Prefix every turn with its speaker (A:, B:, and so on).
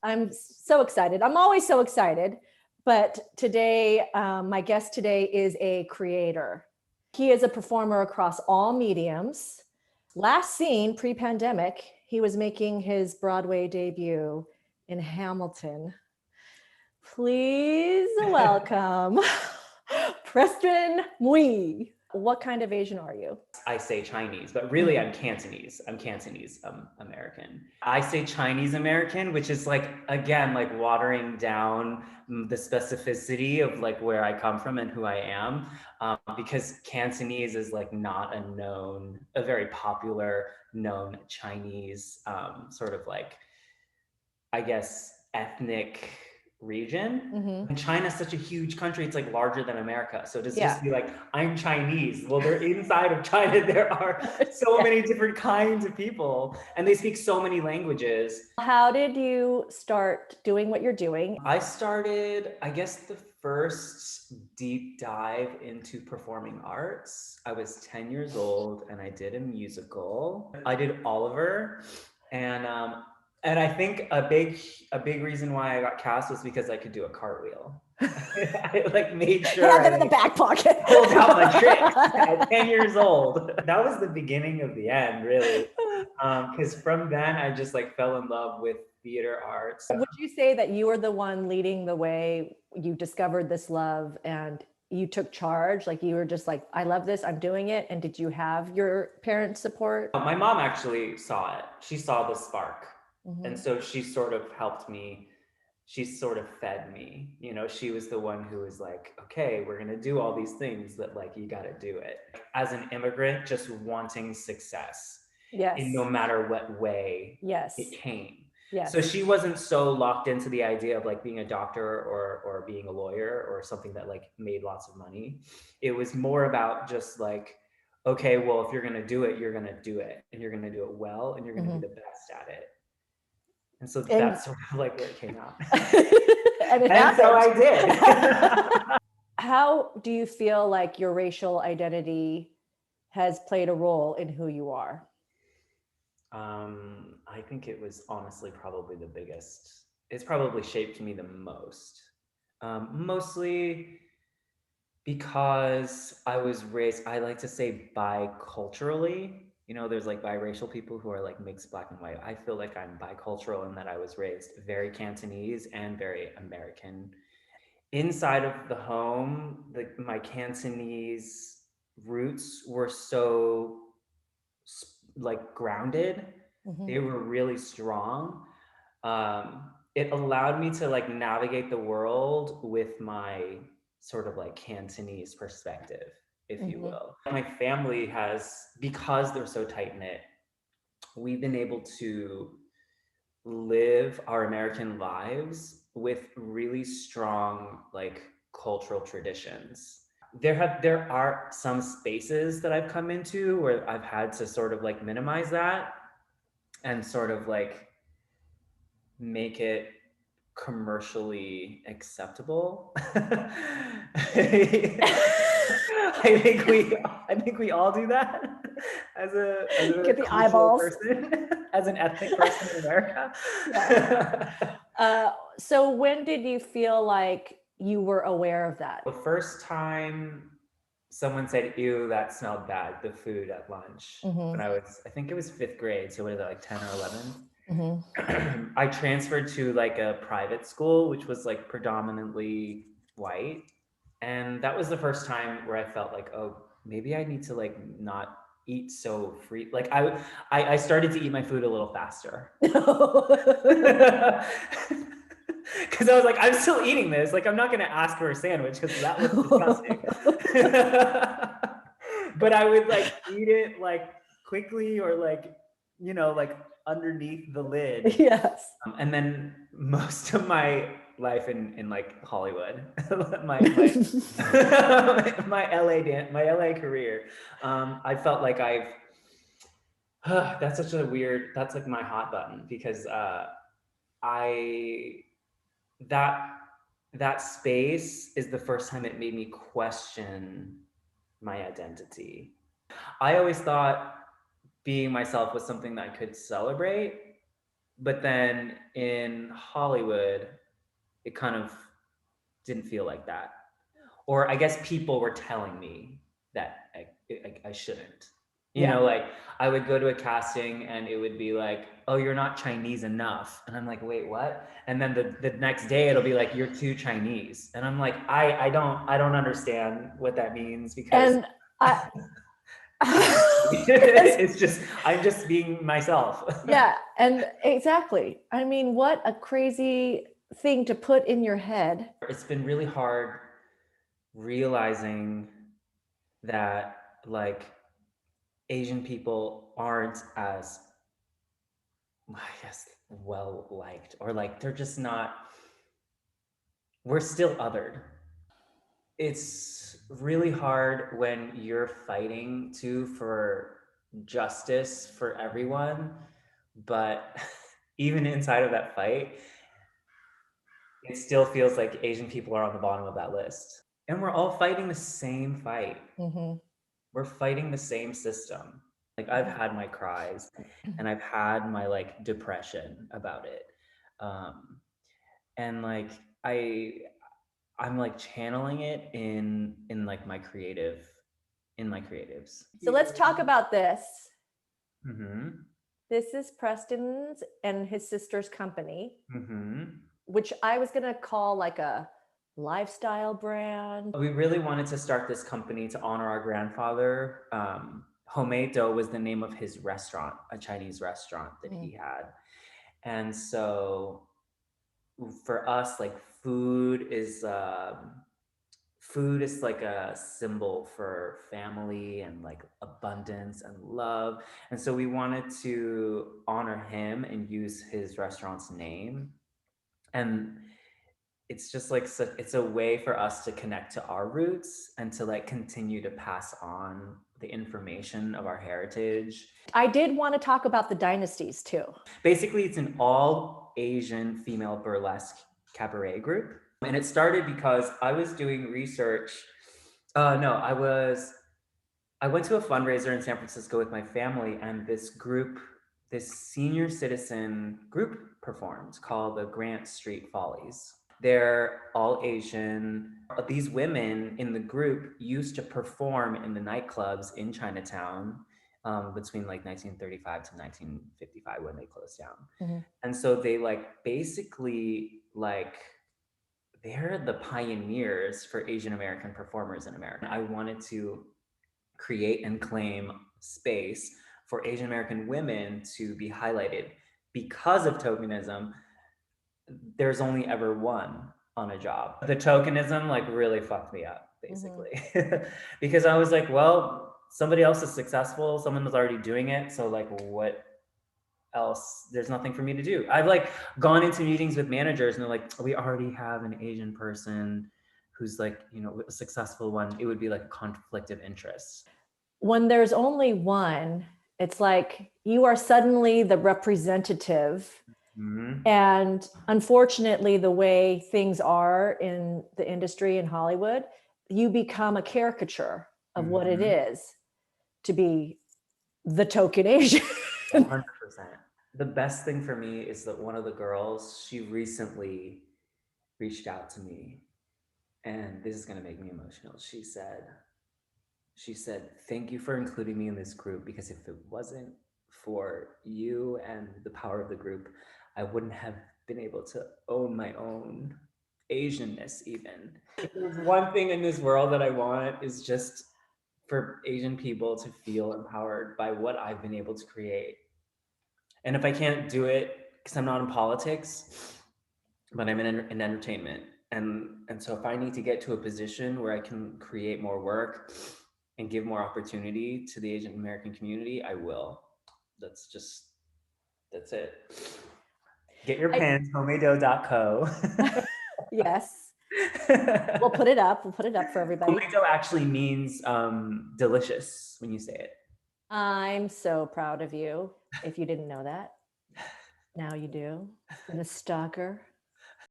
A: I'm so excited. I'm always so excited. But today, my guest today is a creator. He is a performer across all mediums. Last seen pre pandemic, he was making his Broadway debut in Hamilton. Please welcome Preston Mui. What kind of Asian are you?
B: I say Chinese, but really I'm Cantonese. I'm Cantonese American. I say Chinese American, which is like, again, like watering down the specificity of like where I come from and who I am, because Cantonese is like not a very popular known Chinese sort of like, I guess, ethnic region.
A: Mm-hmm.
B: And China's such a huge country, it's like larger than America. So to
A: Yeah.
B: just be like, I'm Chinese. Well, they're inside of China. There are so
A: Yeah.
B: many different kinds of people, and they speak so many languages.
A: How did you start doing what you're doing?
B: I started, I guess, the first deep dive into performing arts. I was 10 years old and I did a musical. I did Oliver, and I think a big reason why I got cast was because I could do a cartwheel. I like made sure
A: Had that
B: I
A: in the back pocket.
B: pulled out my tricks at 10 years old. That was the beginning of the end, really. Because from then I just like fell in love with theater arts.
A: Would you say that you were the one leading the way? You discovered this love and you took charge? Like you were just like, I love this, I'm doing it. And did you have your parents' support?
B: My mom actually saw it. She saw the spark.
A: Mm-hmm.
B: And so she sort of helped me. She sort of fed me. You know, she was the one who was like, okay, we're going to do all these things that like, you got to do it. As an immigrant, just wanting success.
A: Yes.
B: In no matter what way
A: Yes.
B: it came.
A: Yes.
B: So she wasn't so locked into the idea of like being a doctor or being a lawyer or something that like made lots of money. It was more about just like, okay, well, if you're going to do it, you're going to do it, and you're going to do it well, and you're going to be the best at it. And so that's sort of like where it came out. and so I did.
A: How do you feel like your racial identity has played a role in who you are?
B: I think it was honestly probably the biggest. It's probably shaped me the most. Mostly because I was raised, I like to say biculturally. You know, there's like biracial people who are like mixed black and white. I feel like I'm bicultural in that I was raised very Cantonese and very American. Inside of the home, my Cantonese roots were so like grounded.
A: Mm-hmm.
B: They were really strong. It allowed me to like navigate the world with my sort of like Cantonese perspective, if you will. My family has, because they're so tight knit, we've been able to live our American lives with really strong like cultural traditions. There are some spaces that I've come into where I've had to sort of like minimize that and sort of like make it commercially acceptable. I think we all do that as a
A: Get the
B: cultural
A: eyeballs.
B: person, as an ethnic person in America.
A: Yeah. So when did you feel like you were aware of that?
B: The first time someone said, "Ew, that smelled bad," the food at lunch, when I think it was 5th grade, so what is that, like 10 or 11? I transferred to like a private school, which was like predominantly white. And that was the first time where I felt like, oh, maybe I need to like not eat so free. Like I started to eat my food a little faster. Because I was like, I'm still eating this. Like, I'm not going to ask for a sandwich because that was disgusting. But I would like eat it like quickly or like, you know, like underneath the lid.
A: Yes.
B: And then most of my life in like Hollywood, my my LA career, I felt like that's such a weird, that's like my hot button because that space is the first time it made me question my identity. I always thought being myself was something that I could celebrate, But then in Hollywood, it kind of didn't feel like that. Or I guess people were telling me that I shouldn't. You
A: Yeah.
B: know, like I would go to a casting and it would be like, oh, you're not Chinese enough. And I'm like, wait, what? And then the next day it'll be like, you're too Chinese. And I'm like, I don't understand what that means because
A: And I,
B: it's just, I'm just being myself.
A: yeah, and exactly. I mean, what a crazy thing to put in your head.
B: It's been really hard realizing that like Asian people aren't as, I guess, well liked, or like they're just not, we're still othered. It's really hard when you're fighting too for justice for everyone, but even inside of that fight, it still feels like Asian people are on the bottom of that list. And we're all fighting the same fight.
A: Mm-hmm.
B: We're fighting the same system. Like I've had my cries and I've had my like depression about it. And like I'm like channeling it in like my creative, in my creatives.
A: So let's talk about this.
B: Mm-hmm.
A: This is Preston's and his sister's company,
B: Mm-hmm.
A: which I was going to call like a lifestyle brand.
B: We really wanted to start this company to honor our grandfather. Homemade Dough was the name of his restaurant, a Chinese restaurant that he had. And so for us, like food is like a symbol for family and like abundance and love. And so we wanted to honor him and use his restaurant's name. And it's just like it's a way for us to connect to our roots and to like continue to pass on the information of our heritage.
A: I did want to talk about the dynasties too.
B: Basically, it's an all Asian female burlesque cabaret group. And it started because I was doing research. No, I went to a fundraiser in San Francisco with my family, and this group, this senior citizen group performed called the Grant Street Follies. They're all Asian. These women in the group used to perform in the nightclubs in Chinatown between like 1935 to 1955 when they closed down. Mm-hmm. And so they like basically like, they're the pioneers for Asian American performers in America. I wanted to create and claim space for Asian American women to be highlighted. Because of tokenism, there's only ever one on a job. The tokenism like really fucked me up, basically. Mm-hmm. Because I was like, well, somebody else is successful, someone was already doing it, so like what else? There's nothing for me to do. I've like gone into meetings with managers and they're like, we already have an Asian person who's like, you know, a successful one. It would be like a conflict of interest.
A: When there's only one, it's like you are suddenly the representative. Mm-hmm. And unfortunately, the way things are in the industry in Hollywood, you become a caricature of mm-hmm. what it is to be the token Asian.
B: 100%. The best thing for me is that one of the girls, she recently reached out to me, and this is going to make me emotional. She said, thank you for including me in this group, because if it wasn't for you and the power of the group, I wouldn't have been able to own my own Asianness even. If there's one thing in this world that I want, is just for Asian people to feel empowered by what I've been able to create. And if I can't do it, because I'm not in politics, but I'm in entertainment. And so if I need to get to a position where I can create more work and give more opportunity to the Asian American community, I will. That's it. Get your pens, homemade-dough.co.
A: Yes. We'll put it up for everybody.
B: Homemade dough actually means delicious when you say it.
A: I'm so proud of you. If you didn't know that, now you do. The stalker.